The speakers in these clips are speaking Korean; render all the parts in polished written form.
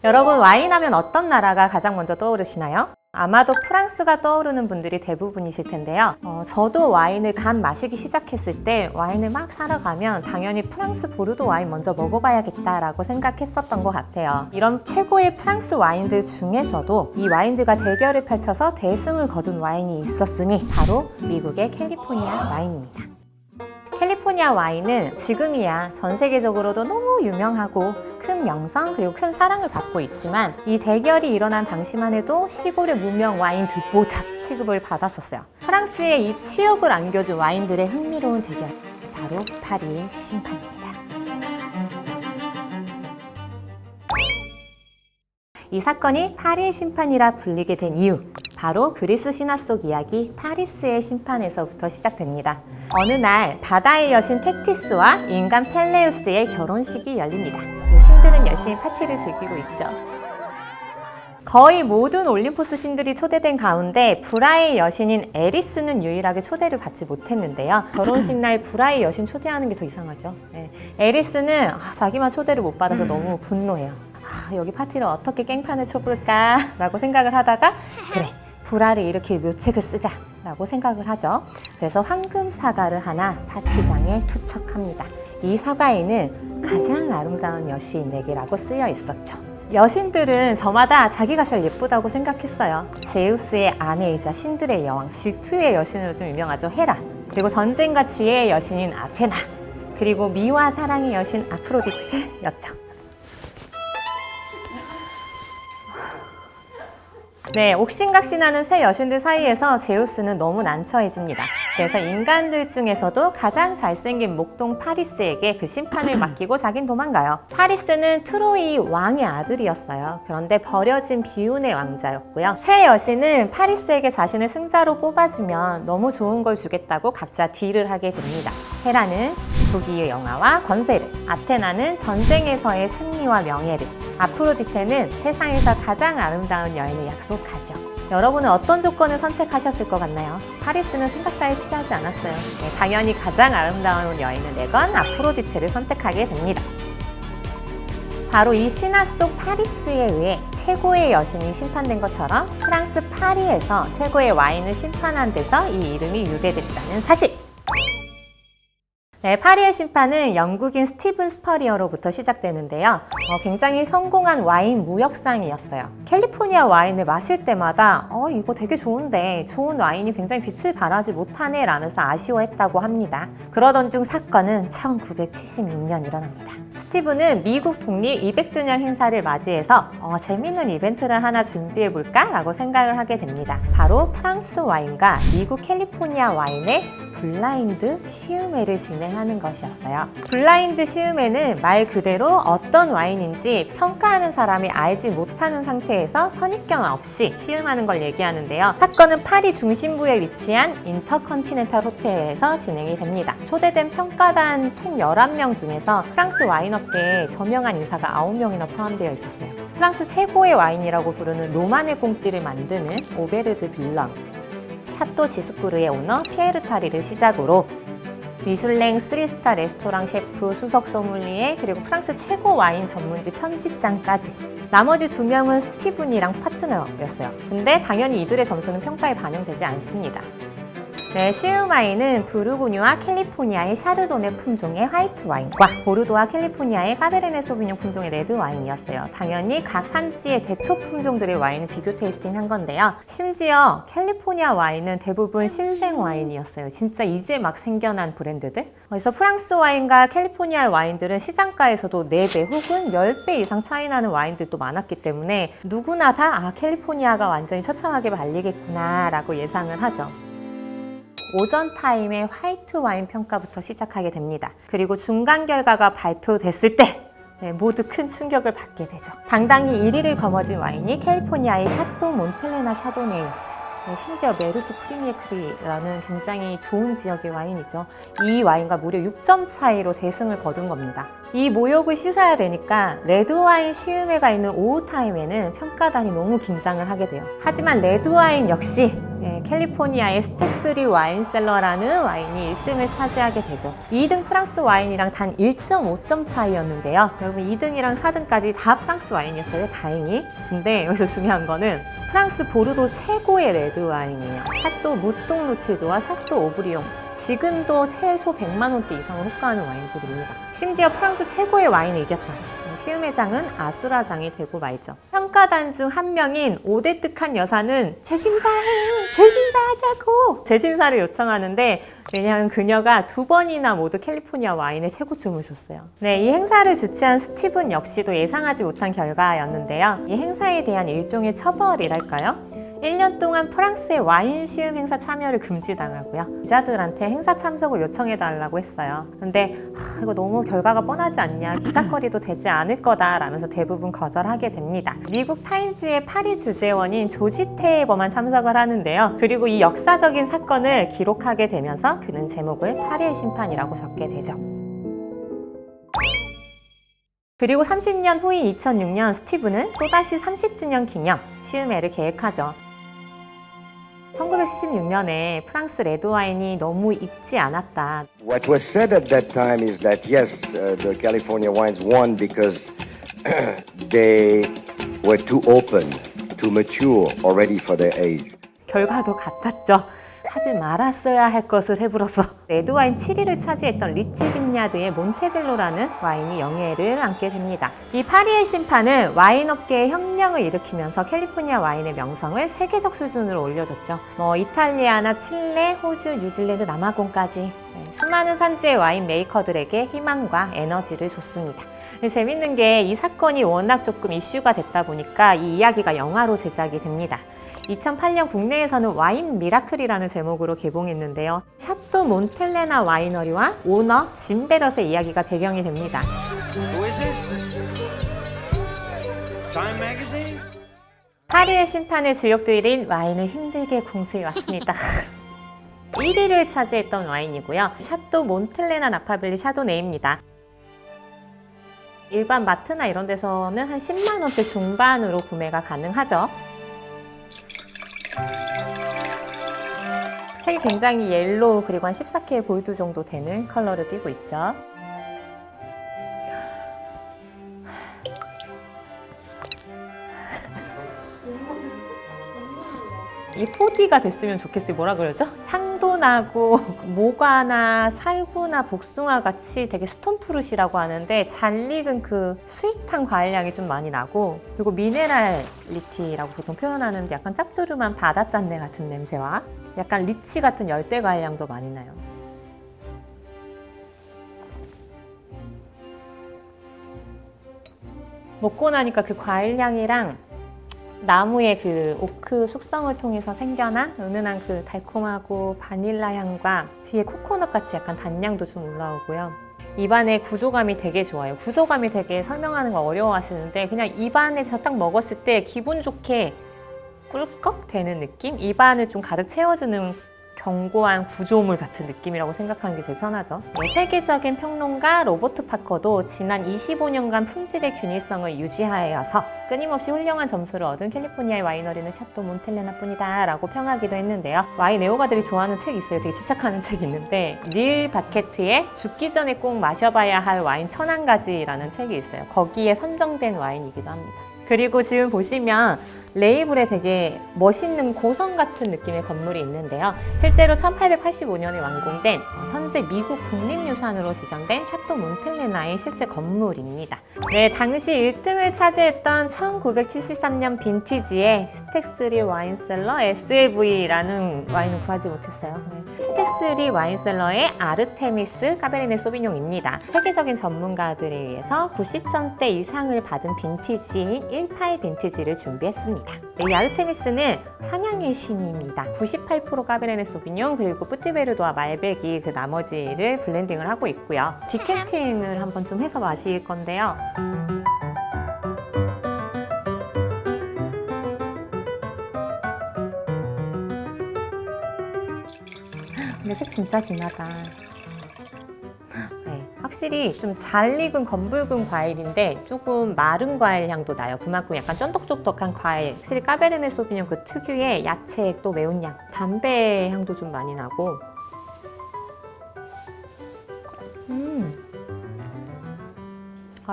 여러분, 와인 하면 어떤 나라가 가장 먼저 떠오르시나요? 아마도 프랑스가 떠오르는 분들이 대부분이실 텐데요. 저도 와인을 간 마시기 시작했을 때 와인을 막 사러 가면 당연히 프랑스 보르도 와인 먼저 먹어봐야겠다라고 생각했었던 것 같아요. 이런 최고의 프랑스 와인들 중에서도 이 와인들과 대결을 펼쳐서 대승을 거둔 와인이 있었으니 바로 미국의 캘리포니아 와인입니다. 캘리포니아 와인은 지금이야 전 세계적으로도 너무 유명하고 큰 명성 그리고 큰 사랑을 받고 있지만 이 대결이 일어난 당시만 해도 시골의 무명 와인 듣보잡 취급을 받았었어요. 프랑스의 이 치욕을 안겨준 와인들의 흥미로운 대결, 바로 파리의 심판입니다. 이 사건이 파리의 심판이라 불리게 된 이유, 바로 그리스 신화 속 이야기 파리스의 심판에서부터 시작됩니다. 어느 날 바다의 여신 테티스와 인간 펠레우스의 결혼식이 열립니다. 신들은 열심히 파티를 즐기고 있죠. 거의 모든 올림포스 신들이 초대된 가운데 브라의 여신인 에리스는 유일하게 초대를 받지 못했는데요. 결혼식 날 브라의 여신 초대하는 게 더 이상하죠. 에리스는 자기만 초대를 못 받아서 너무 분노해요. 여기 파티를 어떻게 깽판을 쳐볼까 라고 생각을 하다가 그래, 불화를 일으킬 묘책을 쓰자 라고 생각을 하죠. 그래서 황금 사과를 하나 파티장에 투척합니다. 이 사과에는 가장 아름다운 여신에게라고 쓰여 있었죠. 여신들은 저마다 자기가 제일 예쁘다고 생각했어요. 제우스의 아내이자 신들의 여왕, 질투의 여신으로 좀 유명하죠. 헤라, 그리고 전쟁과 지혜의 여신인 아테나, 그리고 미와 사랑의 여신 아프로디테였죠. 네, 옥신각신하는 세 여신들 사이에서 제우스는 너무 난처해집니다. 그래서 인간들 중에서도 가장 잘생긴 목동 파리스에게 그 심판을 맡기고 자긴 도망가요. 파리스는 트로이 왕의 아들이었어요. 그런데 버려진 비운의 왕자였고요. 세 여신은 파리스에게 자신을 승자로 뽑아주면 너무 좋은 걸 주겠다고 각자 딜을 하게 됩니다. 헤라는 부귀의 영화와 권세를, 아테나는 전쟁에서의 승리와 명예를, 아프로디테는 세상에서 가장 아름다운 여인을 약속하죠. 여러분은 어떤 조건을 선택하셨을 것 같나요? 파리스는 생각 따위 필요하지 않았어요. 당연히 가장 아름다운 여인을 내건 아프로디테를 선택하게 됩니다. 바로 이 신화 속 파리스에 의해 최고의 여신이 심판된 것처럼 프랑스 파리에서 최고의 와인을 심판한 데서 이 이름이 유래됐다는 사실! 네, 파리의 심판은 영국인 스티븐 스퍼리어로부터 시작되는데요. 굉장히 성공한 와인 무역상이었어요. 캘리포니아 와인을 마실 때마다 이거 되게 좋은데 좋은 와인이 굉장히 빛을 발하지 못하네 라면서 아쉬워했다고 합니다. 그러던 중 사건은 1976년 일어납니다. 스티븐은 미국 독립 200주년 행사를 맞이해서 재밌는 이벤트를 하나 준비해볼까? 라고 생각을 하게 됩니다. 바로 프랑스 와인과 미국 캘리포니아 와인의 블라인드 시음회를 진행하는 것이었어요. 블라인드 시음회는 말 그대로 어떤 와인인지 평가하는 사람이 알지 못하는 상태에서 선입견 없이 시음하는 걸 얘기하는데요. 사건은 파리 중심부에 위치한 인터컨티넨탈 호텔에서 진행이 됩니다. 초대된 평가단 총 11명 중에서 프랑스 와인업계에 저명한 인사가 9명이나 포함되어 있었어요. 프랑스 최고의 와인이라고 부르는 노만의 꽁띠를 만드는 오베르드 빌랑, 샤또 지스쿠르의 오너 피에르 타리를 시작으로 미슐랭 3스타 레스토랑 셰프, 수석 소믈리에, 그리고 프랑스 최고 와인 전문지 편집장까지 나머지 2명은 스티븐이랑 파트너였어요. 근데 당연히 이들의 점수는 평가에 반영되지 않습니다. 네, 시음와인은 부르고뉴와 캘리포니아의 샤르도네 품종의 화이트 와인과 보르도와 캘리포니아의 카베르네 소비뇽 품종의 레드 와인이었어요. 당연히 각 산지의 대표 품종들의 와인을 비교 테이스팅한 건데요. 심지어 캘리포니아 와인은 대부분 신생 와인이었어요. 진짜 이제 막 생겨난 브랜드들. 그래서 프랑스 와인과 캘리포니아 와인들은 시장가에서도 4배 혹은 10배 이상 차이 나는 와인들도 많았기 때문에 누구나 다 캘리포니아가 완전히 처참하게 말리겠구나 라고 예상을 하죠. 오전 타임의 화이트 와인 평가부터 시작하게 됩니다. 그리고 중간 결과가 발표됐을 때 모두 큰 충격을 받게 되죠. 당당히 1위를 거머쥔 와인이 캘리포니아의 샤또 몬텔레나 샤도네였어요. 심지어 메르스 프리미에크리라는 굉장히 좋은 지역의 와인이죠. 이 와인과 무려 6점 차이로 대승을 거둔 겁니다. 이 모욕을 씻어야 되니까 레드와인 시음회가 있는 오후 타임에는 평가단이 너무 긴장을 하게 돼요. 하지만 레드와인 역시 캘리포니아의 스택3 와인셀러라는 와인이 1등을 차지하게 되죠. 2등 프랑스 와인이랑 단 1.5점 차이였는데요. 여러분 2등이랑 4등까지 다 프랑스 와인이었어요, 다행히. 근데 여기서 중요한 거는 프랑스 보르도 최고의 레드 와인이에요. 샤또 무똥 루치드와 샤또 오브리옹. 지금도 최소 100만 원대 이상을 호가하는 와인들입니다. 심지어 프랑스 최고의 와인을 이겼다. 시음회장은 아수라장이 되고 말죠. 평가단 중 한 명인 오데뜨칸 여사는 재심사하자고 재심사를 요청하는데, 왜냐하면 그녀가 2번이나 모두 캘리포니아 와인에 최고점을 줬어요. 네, 이 행사를 주최한 스티븐 역시도 예상하지 못한 결과였는데요. 이 행사에 대한 일종의 처벌이랄까요? 1년 동안 프랑스의 와인 시음 행사 참여를 금지당하고요. 기자들한테 행사 참석을 요청해달라고 했어요. 근데 이거 너무 결과가 뻔하지 않냐, 기사거리도 되지 않을 거다라면서 대부분 거절하게 됩니다. 미국 타임즈의 파리 주재원인 조지 테이버만 참석을 하는데요. 그리고 이 역사적인 사건을 기록하게 되면서 그는 제목을 파리의 심판이라고 적게 되죠. 그리고 30년 후인 2006년 스티븐은 또다시 30주년 기념 시음회를 계획하죠. 1976년에 프랑스 레드 와인이 너무 익지 않았다. What was said at that time is that yes, the California wines won because they were too open, too mature already for their age. 결과도 같았죠. 하지 말았어야 할 것을 해불어서 레드와인 7위를 차지했던 리치 빈야드의 몬테벨로라는 와인이 영예를 안게 됩니다. 이 파리의 심판은 와인업계의 혁명을 일으키면서 캘리포니아 와인의 명성을 세계적 수준으로 올려줬죠. 이탈리아나 칠레, 호주, 뉴질랜드, 남아공까지 수많은 산지의 와인 메이커들에게 희망과 에너지를 줬습니다. 재밌는 게 이 사건이 워낙 조금 이슈가 됐다 보니까 이 이야기가 영화로 제작이 됩니다. 2008년 국내에서는 와인 미라클이라는 제목으로 개봉했는데요. 샤또 몬텔레나 와이너리와 오너 짐 베럿의 이야기가 배경이 됩니다. Who is this? Time Magazine? 파리의 심판의 주역들인 와인을 힘들게 공수해 왔습니다. 1위를 차지했던 와인이고요. 샤또 몬텔레나 나파밸리 샤도네입니다. 일반 마트나 이런 데서는 한 10만 원대 중반으로 구매가 가능하죠. 색이 굉장히 옐로우, 그리고 한 14K 골드 정도 되는 컬러를 띠고 있죠. 이 4D가 됐으면 좋겠어요. 뭐라 그러죠? 향도 나고 모과나 살구나 복숭아 같이 되게 스톤프루시라고 하는데 잘 익은 그 스윗한 과일향이 좀 많이 나고, 그리고 미네랄리티라고 보통 표현하는데 약간 짭조름한 바다짠내 같은 냄새와 약간 리치 같은 열대 과일향도 많이 나요. 먹고 나니까 그 과일향이랑 나무의 그 오크 숙성을 통해서 생겨난 은은한 그 달콤하고 바닐라 향과 뒤에 코코넛 같이 약간 단향도 좀 올라오고요. 입안의 구조감이 되게 좋아요. 구조감이 되게 설명하는 거 어려워하시는데 그냥 입안에서 딱 먹었을 때 기분 좋게 꿀꺽 되는 느낌? 입안을 좀 가득 채워주는 견고한 구조물 같은 느낌이라고 생각하는 게 제일 편하죠. 세계적인 평론가 로버트 파커도 지난 25년간 품질의 균일성을 유지하여서 끊임없이 훌륭한 점수를 얻은 캘리포니아의 와이너리는 샤또 몬텔레나 뿐이다 라고 평하기도 했는데요. 와인 애호가들이 좋아하는 책이 있어요. 되게 집착하는 책이 있는데 닐 바케트의 죽기 전에 꼭 마셔봐야 할 와인 1001가지라는 책이 있어요. 거기에 선정된 와인이기도 합니다. 그리고 지금 보시면 레이블에 되게 멋있는 고성 같은 느낌의 건물이 있는데요. 실제로 1885년에 완공된 현재 미국 국립유산으로 지정된 샤또 몬텔레나의 실제 건물입니다. 네, 당시 1등을 차지했던 1973년 빈티지의 스택3 와인셀러 SLV라는 와인은 구하지 못했어요. 스택3 와인셀러의 아르테미스 까베르네 소비뇽입니다. 세계적인 전문가들에 의해서 90점대 이상을 받은 빈티지인 18 빈티지를 준비했습니다. 이 아르테미스는 상향의 신입니다. 98% 까베르네 소비뇽, 그리고 뿌티베르도와 말베기 그 나머지를 블렌딩을 하고 있고요. 디켄팅을 한번 좀 해서 마실 건데요. 근데 색 진짜 진하다. 네, 확실히 좀 잘 익은 검붉은 과일인데 조금 마른 과일 향도 나요. 그만큼 약간 쫀득쫀득한 과일. 확실히 까베르네 소비뇽 그 특유의 야채 또 매운 향, 담배 향도 좀 많이 나고.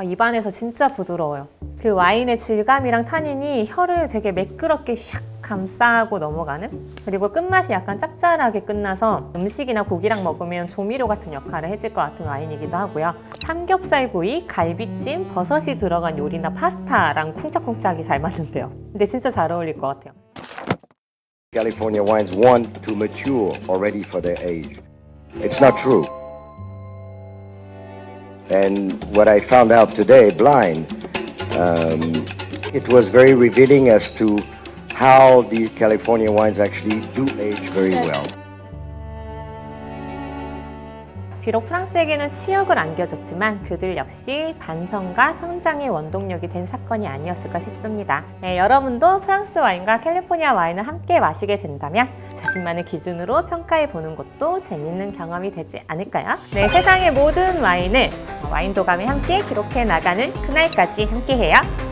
입안에서 진짜 부드러워요. 그 와인의 질감이랑 타닌이 혀를 되게 매끄럽게 샥 감싸고 넘어가는? 그리고 끝맛이 약간 짭짤하게 끝나서 음식이나 고기랑 먹으면 조미료 같은 역할을 해줄 것 같은 와인이기도 하고요. 삼겹살 구이, 갈비찜, 버섯이 들어간 요리나 파스타랑 쿵짝쿵짝이 잘 맞는데요. 근데 진짜 잘 어울릴 것 같아요. California wines want to mature already for their age. It's not true. And what I found out today, blind, it was very revealing as to how these California wines actually do age very well. 비록 프랑스에게는 치욕을 안겨줬지만 그들 역시 반성과 성장의 원동력이 된 사건이 아니었을까 싶습니다. 네, 여러분도 프랑스 와인과 캘리포니아 와인을 함께 마시게 된다면 자신만의 기준으로 평가해보는 것도 재밌는 경험이 되지 않을까요? 네, 세상의 모든 와인을 와인 도감이 함께 기록해 나가는 그날까지 함께해요.